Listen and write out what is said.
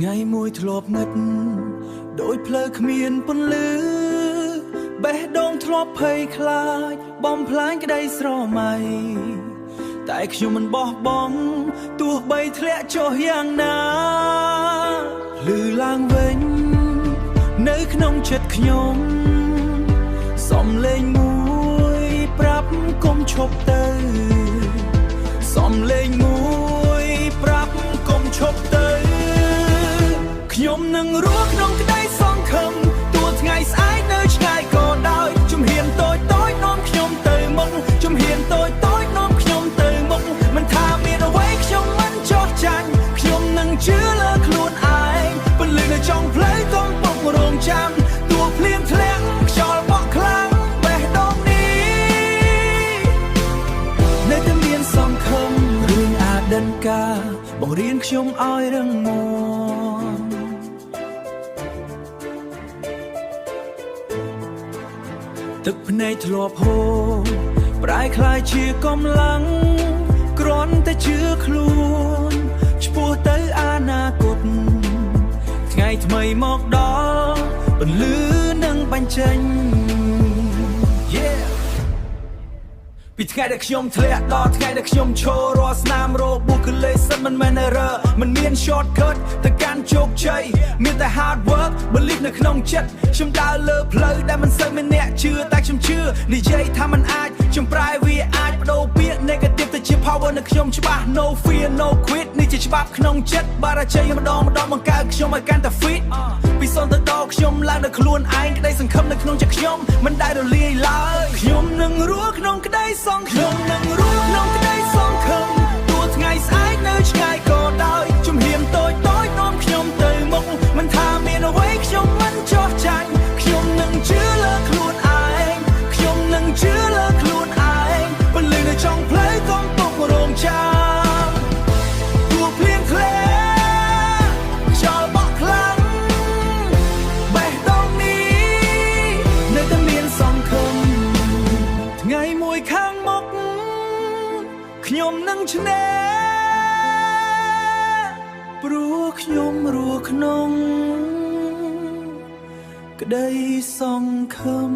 ថ្ងៃមួយធ្លាប់ងឹតដោយផ្លូវគ្មានពន្លឺបេះដូងធ្លាប់ភ័យខ្លាចបំផ្លាញក្តីស្រមៃតែខ្ញុំមិនបោះបង់ទោះបីធ្លាក់ចុះយ៉ាងណាលឺឡើងវិញនៅក្នុងចិត្តខ្ញុំសំឡេងមួយប្រាប់កុំឈប់ទៅសំឡេងមួយប្រាប់កុំឈប់ទៅខ្ញុំនឹងរស់ក្នុងក្តីសង្ឃឹមទោះថ្ងៃស្អែកនៅឆ្ងាយក៏ដោយជំហានតូចតូចនាំខ្ញុំទៅមុខជំហានតូចតូចនាំខ្ញុំទៅមុខមិនថាមានអ្វីខ្ញុំមិនចោះចាញ់ខ្ញុំនឹងជឿលើខ្លួនឯងពន្លឺនៅចុងផ្លូវកំពុងរងចាំទោះភ្លៀងធ្លាក់ខ្យល់បក់ខ្លាំងបេះដូងនេះនៅតែមានសង្ឃឹមរឿងអតីតកាលបង្រៀនខ្ញុំឲ្យរឹងមាំទឹកភ្នែកធ្លាប់ហូរប្រែคล้ายជាកម្លាំងគ្រាន់តែជឿខ្លួនឆ្ពោះទៅអនាគតថ្ងៃថ្មីមកដល់ពន្លឺនឹងបញ្ចេញពីថ្ងៃដែលខ្ញុំធ្លាក់ដល់ថ្ងៃដែលខ្ញុំឈររាល់ស្នាមរបួសគឺលេខសិនមិនមែន error មិនមាន shortcut ទៅកាន់ជោគជ័យមានតែ hard work believe នៅក្នុងចិត្តខ្ញុំដើរលើផ្លូវដែលមិនសូវមានអ្នកជឿតែខ្ញុំជឿនិយាយថាมันអាចខ្ញុំប្រែវាអាចបដូរពាក្យ negative ទៅជា power នៅខ្ញុំច្បាស់ no fear no quit នេះជាច្បាប់ក្នុងចិត្តបារជ័យម្ដងបង្កើតខ្ញុំឲ្យកាន់តែ fit ពីសូន្យទៅដល់ខ្ញុំឡើងនៅខ្លួនឯងក្តីសង្ឃឹមនៅក្នុងចិត្តខ្ញុំមិនដែលរលាយឡើយខ្ញុំនឹងរស់ក្នុងក្តីខ្ញុំនឹងរស់ក្នុងក្តីសង្ឃឹមទោះថ្ងៃស្អែកនៅឆ្ងាយក៏ដោយជំហានតូចតូចនាំខ្ញុំទៅមុខមិនថាមានអ្វីខ្ញុំមិនចោះចាញ់ខ្ញុំនឹងជឿលើខ្លួនឯងខ្ញុំនឹងជឿលើខ្លួនឯងពន្លឺនៅចុងផ្លូវកំពុងរងចាំទោះភ្លៀងធ្លាក់ខ្យល់បក់ខ្លាំងបេះដូងនេះនៅតែមានសង្ឃឹមថ្ងៃមួយខាងមុខខ្ញុំនឹងឈ្នះព្រោះខ្ញុំរស់ក្នុងក្តីសង្ឃឹម